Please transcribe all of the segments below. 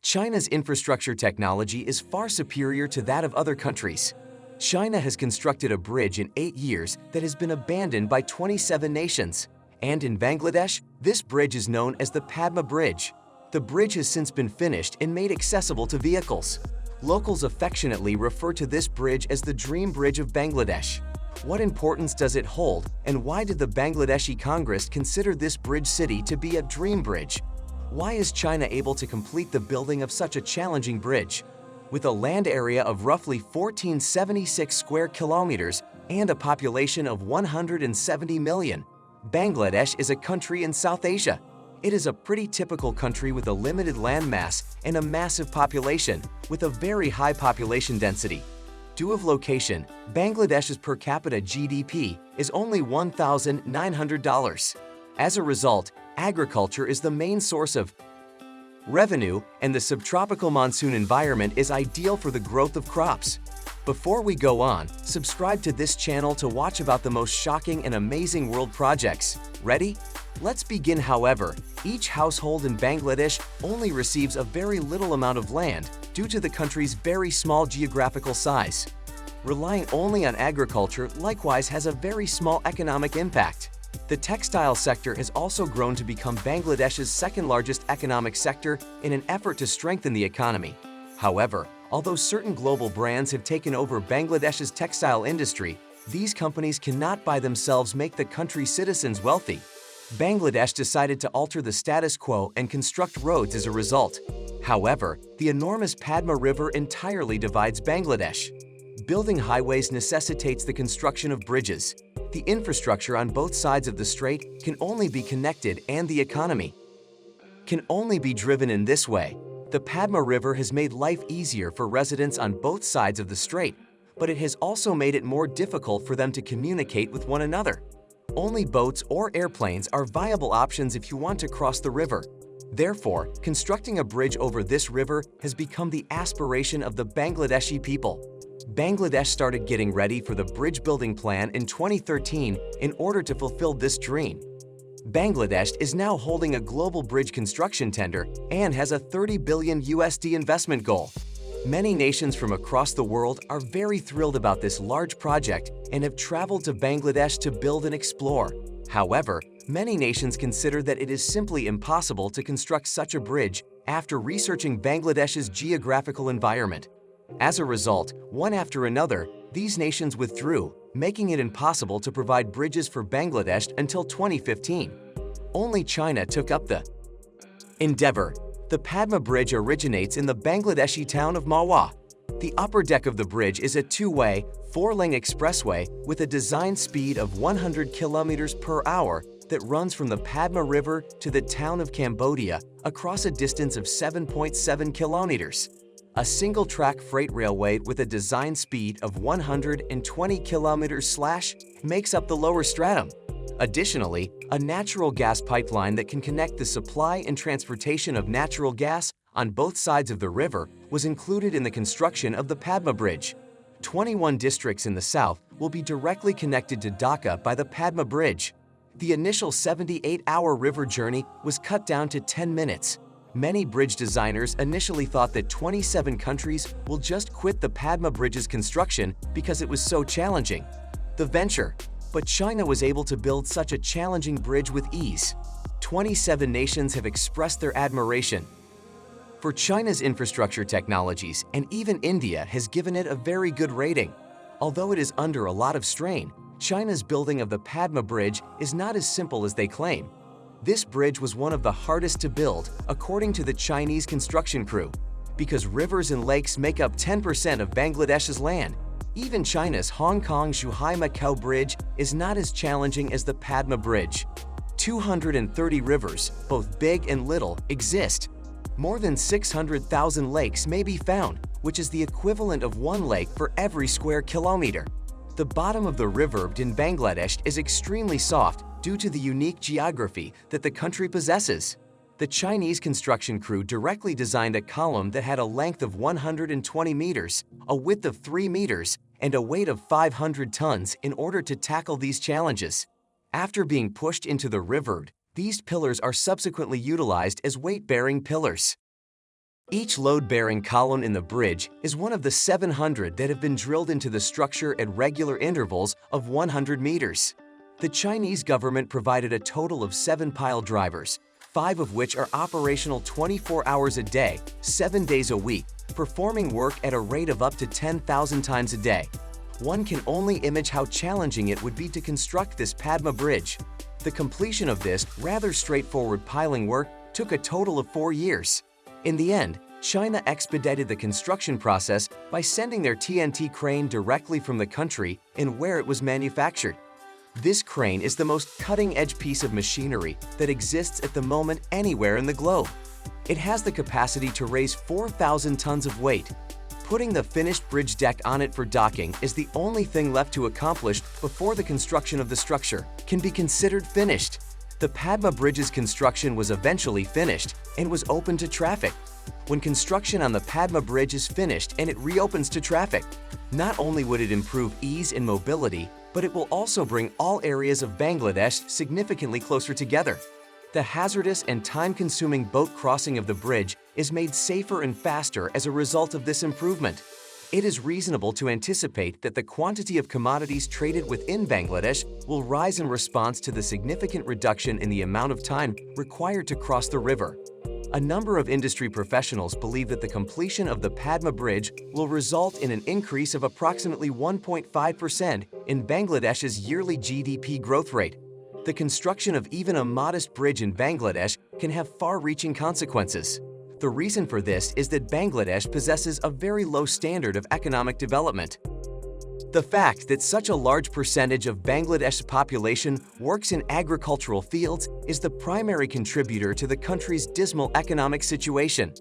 China's infrastructure technology is far superior to that of other countries. China has constructed a bridge in 8 years that has been abandoned by 27 nations. And in Bangladesh, this bridge is known as the Padma Bridge. The bridge has since been finished and made accessible to vehicles. Locals affectionately refer to this bridge as the Dream Bridge of Bangladesh. What importance does it hold, and why did the Bangladeshi Congress consider this bridge city to be a dream bridge? Why is China able to complete the building of such a challenging bridge? With a land area of roughly 1,476 square kilometers and a population of 170 million, Bangladesh is a country in South Asia. It is a pretty typical country with a limited landmass and a massive population, with a very high population density. Due of location, Bangladesh's per capita GDP is only $1,900. As a result, agriculture is the main source of revenue, and the subtropical monsoon environment is ideal for the growth of crops. Before we go on, subscribe to this channel to watch about the most shocking and amazing world projects. Ready? Let's begin. However, each household in Bangladesh only receives a very little amount of land due to the country's very small geographical size. Relying only on agriculture likewise has a very small economic impact. The textile sector has also grown to become Bangladesh's second-largest economic sector in an effort to strengthen the economy. However, although certain global brands have taken over Bangladesh's textile industry, these companies cannot by themselves make the country's citizens wealthy. Bangladesh decided to alter the status quo and construct roads as a result. However, the enormous Padma River entirely divides Bangladesh. Building highways necessitates the construction of bridges. The infrastructure on both sides of the strait can only be connected, and the economy can only be driven in this way. The Padma River has made life easier for residents on both sides of the strait, but it has also made it more difficult for them to communicate with one another. Only boats or airplanes are viable options if you want to cross the river. Therefore, constructing a bridge over this river has become the aspiration of the Bangladeshi people. Bangladesh started getting ready for the bridge building plan in 2013 in order to fulfill this dream. Bangladesh is now holding a global bridge construction tender and has a $30 billion investment goal. Many nations from across the world are very thrilled about this large project and have traveled to Bangladesh to build and explore. However, many nations consider that it is simply impossible to construct such a bridge after researching Bangladesh's geographical environment. As a result, one after another, these nations withdrew, making it impossible to provide bridges for Bangladesh until 2015. Only China took up the endeavor. The Padma Bridge originates in the Bangladeshi town of Mawa. The upper deck of the bridge is a two-way, four-lane expressway with a design speed of 100 km per hour that runs from the Padma River to the town of Cambodia across a distance of 7.7 kilometers. A single-track freight railway with a design speed of 120 km/h makes up the lower stratum. Additionally, a natural gas pipeline that can connect the supply and transportation of natural gas on both sides of the river was included in the construction of the Padma Bridge. 21 districts in the south will be directly connected to Dhaka by the Padma Bridge. The initial 78-hour river journey was cut down to 10 minutes. Many bridge designers initially thought that 27 countries will just quit the Padma Bridge's construction because it was so challenging. The venture. But China was able to build such a challenging bridge with ease. 27 nations have expressed their admiration for China's infrastructure technologies, and even India has given it a very good rating. Although it is under a lot of strain, China's building of the Padma Bridge is not as simple as they claim. This bridge was one of the hardest to build, according to the Chinese construction crew. Because rivers and lakes make up 10% of Bangladesh's land, even China's Hong Kong-Zhuhai-Macau Bridge is not as challenging as the Padma Bridge. 230 rivers, both big and little, exist. More than 600,000 lakes may be found, which is the equivalent of one lake for every square kilometer. The bottom of the river in Bangladesh is extremely soft due to the unique geography that the country possesses. The Chinese construction crew directly designed a column that had a length of 120 meters, a width of 3 meters, and a weight of 500 tons in order to tackle these challenges. After being pushed into the river, these pillars are subsequently utilized as weight-bearing pillars. Each load-bearing column in the bridge is one of the 700 that have been drilled into the structure at regular intervals of 100 meters. The Chinese government provided a total of 7 pile drivers, 5 of which are operational 24 hours a day, 7 days a week, performing work at a rate of up to 10,000 times a day. One can only imagine how challenging it would be to construct this Padma Bridge. The completion of this rather straightforward piling work took a total of 4 years. In the end, China expedited the construction process by sending their TNT crane directly from the country and where it was manufactured. This crane is the most cutting-edge piece of machinery that exists at the moment anywhere in the globe. It has the capacity to raise 4,000 tons of weight. Putting the finished bridge deck on it for docking is the only thing left to accomplish before the construction of the structure can be considered finished. The Padma Bridge's construction was eventually finished and was open to traffic. When construction on the Padma Bridge is finished and it reopens to traffic, not only would it improve ease and mobility, but it will also bring all areas of Bangladesh significantly closer together. The hazardous and time-consuming boat crossing of the bridge is made safer and faster as a result of this improvement. It is reasonable to anticipate that the quantity of commodities traded within Bangladesh will rise in response to the significant reduction in the amount of time required to cross the river. A number of industry professionals believe that the completion of the Padma Bridge will result in an increase of approximately 1.5% in Bangladesh's yearly GDP growth rate. The construction of even a modest bridge in Bangladesh can have far-reaching consequences. The reason for this is that Bangladesh possesses a very low standard of economic development. The fact that such a large percentage of Bangladesh's population works in agricultural fields is the primary contributor to the country's dismal economic situation.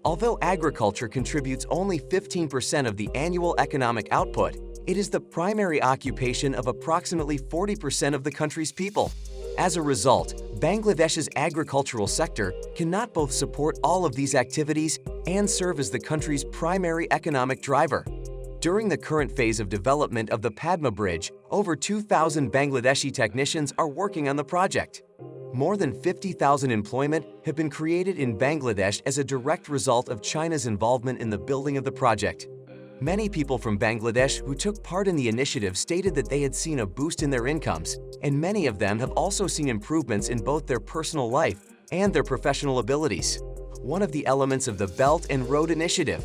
Although agriculture contributes only 15% of the annual economic output, it is the primary occupation of approximately 40% of the country's people. As a result, Bangladesh's agricultural sector cannot both support all of these activities and serve as the country's primary economic driver. During the current phase of development of the Padma Bridge, over 2,000 Bangladeshi technicians are working on the project. More than 50,000 employment have been created in Bangladesh as a direct result of China's involvement in the building of the project. Many people from Bangladesh who took part in the initiative stated that they had seen a boost in their incomes, and many of them have also seen improvements in both their personal life and their professional abilities. One of the elements of the Belt and Road Initiative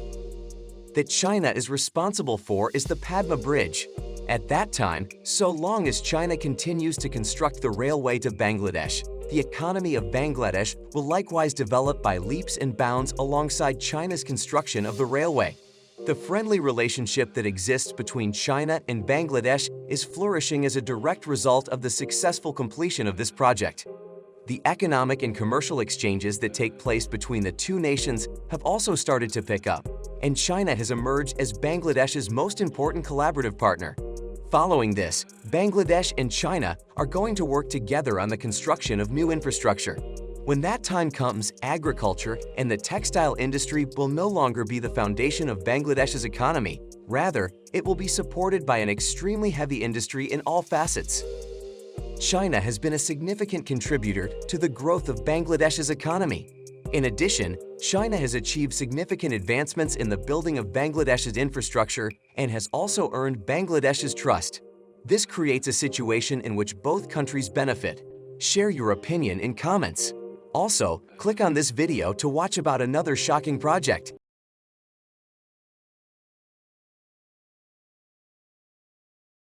that China is responsible for is the Padma Bridge. At that time, so long as China continues to construct the railway to Bangladesh, the economy of Bangladesh will likewise develop by leaps and bounds alongside China's construction of the railway. The friendly relationship that exists between China and Bangladesh is flourishing as a direct result of the successful completion of this project. The economic and commercial exchanges that take place between the two nations have also started to pick up, and China has emerged as Bangladesh's most important collaborative partner. Following this, Bangladesh and China are going to work together on the construction of new infrastructure. When that time comes, agriculture and the textile industry will no longer be the foundation of Bangladesh's economy. Rather, it will be supported by an extremely heavy industry in all facets. China has been a significant contributor to the growth of Bangladesh's economy. In addition, China has achieved significant advancements in the building of Bangladesh's infrastructure and has also earned Bangladesh's trust. This creates a situation in which both countries benefit. Share your opinion in comments. Also, click on this video to watch about another shocking project.